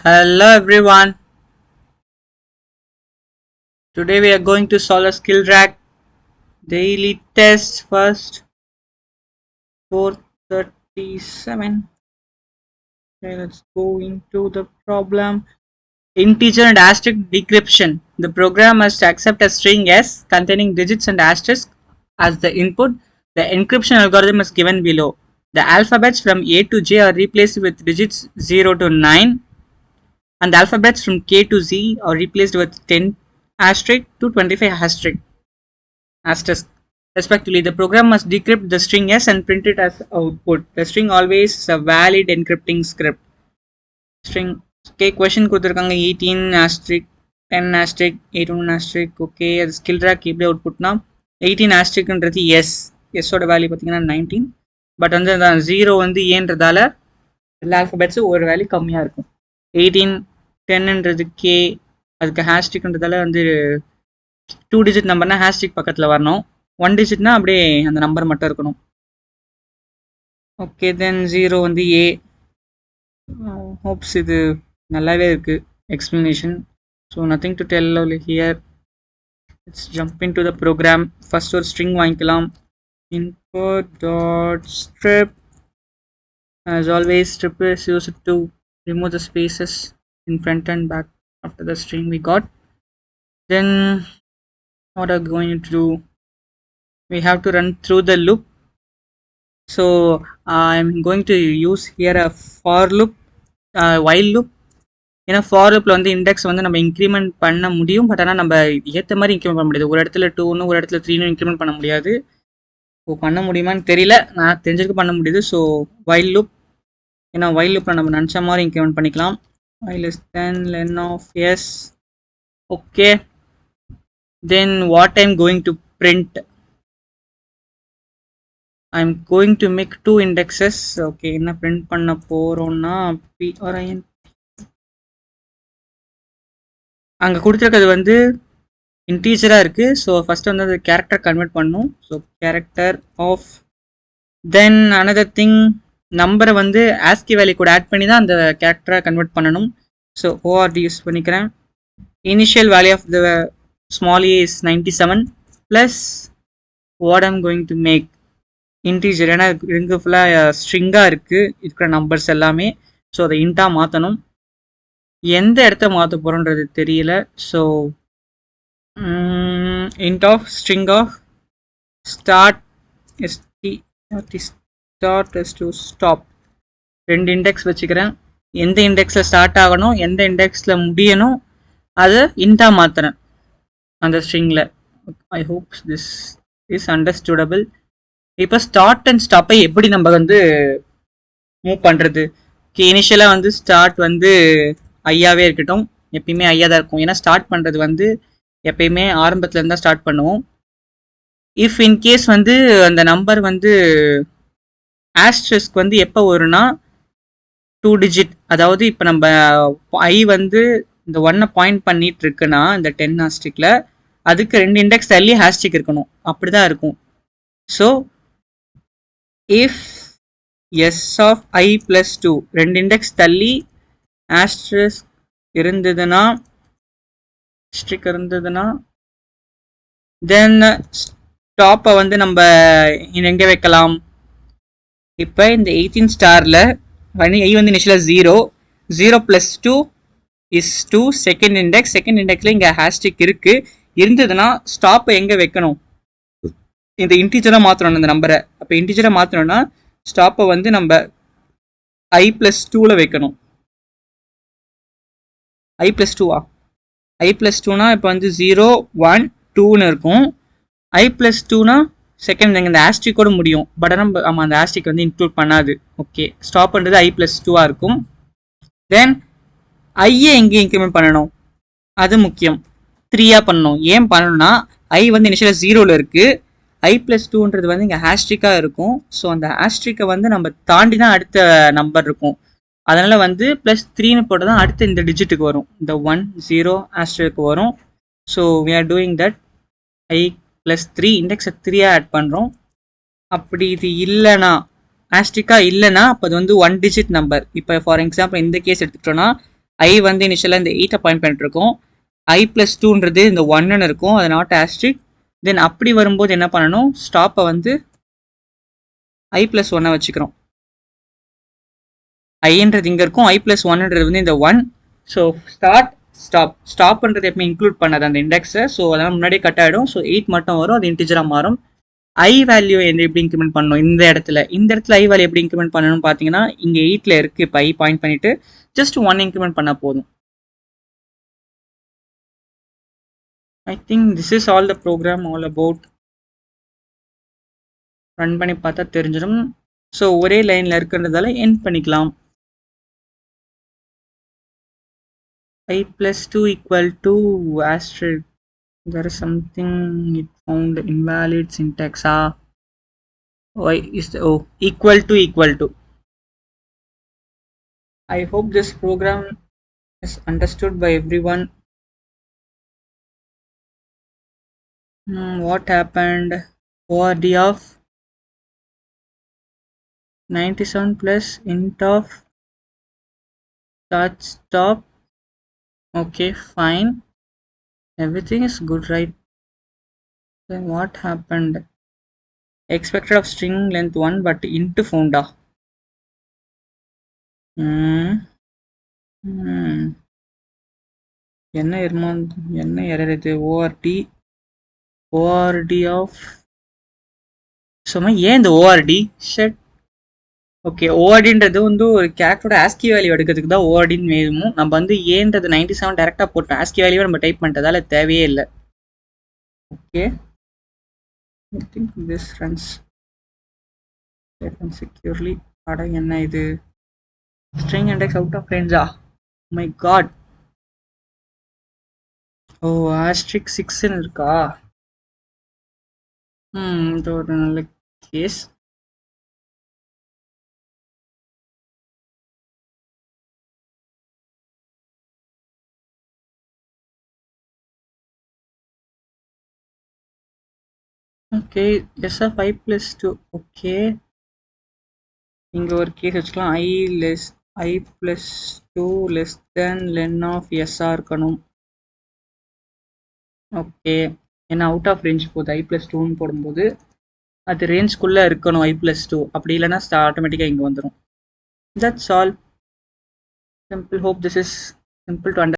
Hello everyone. Today we are going to solve a skill track daily test first 437. Okay, let's go into the problem. Integer and asterisk decryption. The program must accept a string S containing digits and asterisks as the input. The encryption algorithm is given below. The alphabets from A to J are replaced with digits 0 to 9 and the alphabets from K to Z are replaced with 10 asterisk to 25 asterisk respectively. The program must decrypt the string S and print it as output. The string always is a valid encrypting script. String okay, question கொடுத்துருக்காங்க 18 asterisk 10 asterisk 81 asterisk okay அது skill track எப்படி அவுட்புட்னா 18 asteriskன்றது S எஸ்ஸோட value பார்த்தீங்கன்னா 19 but வந்து அந்த 0 வந்து ஏன்றதால எல்லா ஆல்ஃபபெட்ஸும் ஒரு value கம்மியாக இருக்கும் 18 10ன்றது கே அதுக்கு ஹேஷ்டிக்ன்றதால வந்து 2 டிஜிட் நம்பர்னா ஹேஷ்டிக் பக்கத்தில் வரணும் 1 டிஜிட்னா அப்படியே அந்த நம்பர் மட்டும் இருக்கணும் ஓகே தென் 0 வந்து ஏ ஹோப்ஸ் இது நல்லாவே இருக்கு explanation so nothing to tell here let's jump into the program first ஒரு ஸ்ட்ரிங் வாங்கிக்கலாம் input dot strip as always strip is used to remove the spaces in front and back after the string we got. Then what are we going to do? We have to run through the loop. So I'm going to use here a for loop, while loop. ஏன்னா for லூப்பில் வந்து index வந்து நம்ம increment பண்ண முடியும் but ஆனால் நம்ம ஏற்ற மாதிரி இன்க்ரிமெண்ட் பண்ண முடியாது ஒரு இடத்துல 2 ஒரு இடத்துல 3 இன்க்ரிமெண்ட் பண்ண முடியாது ஸோ பண்ண முடியுமான்னு தெரியல நான் தெரிஞ்சிருக்க பண்ண முடியுது ஸோ while loop ஏன்னா while loopல நம்ம நினச்ச மாதிரி இன்க்ரிமெண்ட் பண்ணிக்கலாம் while is then len of s okay then what I'm going to print I'm going to make 2 indexes okay என்ன print பண்ண போறோம்னா p or in அங்கே கொடுத்துருக்கிறது வந்து இன்டீஜராக இருக்குது ஸோ ஃபஸ்ட்டு வந்து அது கேரக்டர் கன்வெர்ட் பண்ணும் so character of then another thing நம்பரை வந்து ஆஸ்கி வேல்யூ கூட ஆட் பண்ணி தான் அந்த கேரக்டரை கன்வெர்ட் பண்ணணும் ஸோ ஓஆர்டி யூஸ் பண்ணிக்கிறேன் initial value of the small a is 97 plus what I'm going to make integer ஏன்னா இங்கே ஃபுல்லாக ஸ்ட்ரிங்காக இருக்குது இருக்கிற நம்பர்ஸ் எல்லாமே ஸோ அதை இன்ட்டாக மாற்றணும் எந்த இடத்த மாற்ற போகிறோன்றது தெரியல so int of string of start start is to stop ரெண்டு இண்டெக்ஸ் வச்சுக்கிறேன் எந்த இண்டெக்ஸில் ஸ்டார்ட் ஆகணும் எந்த இண்டெக்ஸில் முடியணும் அதை இன்ட்டாக மாற்றுறேன் அந்த ஸ்ட்ரிங்கில் ஐ ஹோப் திஸ் இஸ் அண்டர்ஸ்டூடபிள் இப்போ ஸ்டார்ட் அண்ட் ஸ்டாப்பை எப்படி நம்ம வந்து மூவ் பண்ணுறது இனிஷியலாக வந்து ஸ்டார்ட் வந்து ஐயாவே இருக்கட்டும் எப்பயுமே ஐயா தான் இருக்கும் ஏன்னா ஸ்டார்ட் பண்ணுறது வந்து எப்பயுமே ஆரம்பத்தில் இருந்தால் ஸ்டார்ட் பண்ணுவோம் இஃப் இன்கேஸ் வந்து அந்த நம்பர் வந்து ஆஸ்ட்ரிஸ்க் வந்து எப்போ வரும்னா 2 டிஜிட் அதாவது இப்போ நம்ம ஐ வந்து இந்த 1 பாயிண்ட் பண்ணிட்டு இருக்குன்னா இந்த 10 ஆஸ்ட்ரிக்கில் அதுக்கு 2 இண்டெக்ஸ் தள்ளி ஹேஷ்டிக் இருக்கணும் அப்படி தான் இருக்கும் so if s of i plus 2 2 index தள்ளி ஆஸ்ட்ரிஸ்க் இருந்ததுன்னா ஸ்ட்ரிக் இருந்ததுன்னா தென் ஸ்டாப்பை வந்து நம்ம எங்கே வைக்கலாம் இப்போ இந்த 18 ஸ்டாரில் ஐ வந்து இனிஷியலாக 0 ப்ளஸ் 2 இஸ் 2 செகண்ட் இண்டெக்ஸில் இங்கே ஹேஷ்டிக் இருக்குது இருந்ததுன்னா ஸ்டாப்பை எங்கே வைக்கணும் இந்த இன்டீஜராக மாற்றணும் இந்த நம்பரை அப்போ இன்டீஜராக மாற்றணும்னா ஸ்டாப்பை வந்து நம்ம ஐ ப்ளஸ் 2ல் வைக்கணும் ஐ ப்ளஸ் 2வா ஐ ப்ளஸ் 2னா இப்போ வந்து 0 1 2ன்னு இருக்கும் ஐ ப்ளஸ் 2னா செகண்ட் இந்த ஆஸ்ட்ரிக்கோடு முடியும் பட் ஆனால் ஆமாம் அந்த ஆஸ்ட்ரிக் வந்து இன்க்ளூட் பண்ணாது ஓகே ஸ்டாப்ன்றது ஐ ப்ளஸ் 2வாக இருக்கும் தென் ஐயை எங்கே இன்க்ரிமெண்ட் பண்ணணும் அது முக்கியம் 3ஆக பண்ணணும் ஏன் பண்ணணும்னா ஐ வந்து இனிஷியலாக 0ல் இருக்குது ஐ ப்ளஸ் 2ன்றது வந்து இங்கே ஹேஷ்ட்ரிக்காக இருக்கும் ஸோ அந்த ஹேஷ்ட்ரிக்கை வந்து நம்ம தாண்டி தான் அடுத்த நம்பர் இருக்கும் அதனால் வந்து ப்ளஸ் 3ன்னு போட்டு தான் அடுத்து இந்த டிஜிட்டுக்கு வரும் இந்த 1 0 ஆஸ்ட்ரிக்கு வரும் so we are doing that i plus 3 இண்டெக்ஸை 3ஆக ஆட் பண்ணுறோம் அப்படி இது இல்லைனா ஆஸ்ட்ரிக்காக இல்லைனா அப்போ அது வந்து 1 டிஜிட் நம்பர் இப்போ ஃபார் எக்ஸாம்பிள் இந்த கேஸ் எடுத்துக்கிட்டோன்னா ஐ வந்து இனிஷியலாக இந்த 8 பாயிண்ட் பண்ணிட்டு இருக்கோம். ஐ ப்ளஸ் டூன்றது இந்த 1ன்னு இருக்கும், அது நாட் ஆஸ்ட்ரிக். தென் அப்படி வரும்போது என்ன பண்ணணும், ஸ்டாப்பை வந்து ஐ ப்ளஸ் 1 வச்சுக்கிறோம். ஐன்றது இங்கே இருக்கும், ஐ ப்ளஸ் 1ன்றது வந்து இந்த 1. ஸோ ஸ்டார்ட் ஸ்டாப்ன்றது எப்பவுமே இன்க்ளூட் பண்ணாது அந்த இண்டெக்ஸை. ஸோ அதெல்லாம் முன்னாடியே கட் ஆகிடும். ஸோ 8 மட்டும் வரும், அது இன்டிஜராக மாறும். ஐ வேல்யூ எப்படி இன்க்ரிமெண்ட் பண்ணணும் இந்த இடத்துல ஐ வேல்யூ எப்படி இன்க்ரிமெண்ட் பண்ணணும்னு பார்த்தீங்கன்னா, இங்கே 8ல் இருக்குது. இப்போ ஐ பாயிண்ட் பண்ணிவிட்டு ஜஸ்ட் 1 இன்க்ரிமெண்ட் பண்ணால் போதும். I think this is all the program all about. Run பண்ணி பார்த்தா தெரிஞ்சிடும். ஸோ ஒரே லைனில் இருக்கிறதால எண்ட் பண்ணிக்கலாம். I plus 2 equal to asterisk. There is something it found invalid syntax. Why is the equal to. I hope this program is understood by everyone. What happened? ORD of 97 plus int of stop. Okay, fine. Everything is good, right? Then what happened? Expected of string length 1 but int found. என்ன error இது? ORD of சும்மா ஏன் இந்த ORD shut. Okay, ஓஆர்டின்றது வந்து ஒரு கேரக்டரோட ASCII value எடுக்கிறதுக்கு தான் ஓஆர்டின்னு வேணும். நம்ம வந்து ஏன்றது 97 டேரெக்டாக போட்டோம், ஆஸ்கி வேல்யூவை நம்ம டைப் பண்ணிட்டதால தேவையே இல்லை. Okay, I think this runs securely. அட என்ன இது, ஸ்ட்ரிங் இண்டெக்ஸ் அவுட் ஆஃப் ரேஞ்சா? My God. ஓ, ஆஸ்ட்ரிக் 6ன்னு இருக்கா? இது ஒரு நல்ல case. Okay, S of i plus 2. Okay, இங்கே ஒரு கேஸ் வச்சுக்கலாம். I plus 2 less than len of எஸ்ஸாக இருக்கணும். ஓகே, ஏன்னா அவுட் ஆஃப் ரேஞ்ச் போகுது. ஐ ப்ளஸ் 2ன்னு போடும்போது அது ரேஞ்ச்குள்ளே இருக்கணும் ஐ ப்ளஸ் 2. அப்படி இல்லைன்னா ஆட்டோமேட்டிக்காக இங்கே வந்துடும். That's all. Simple. Hope this is simple to understand.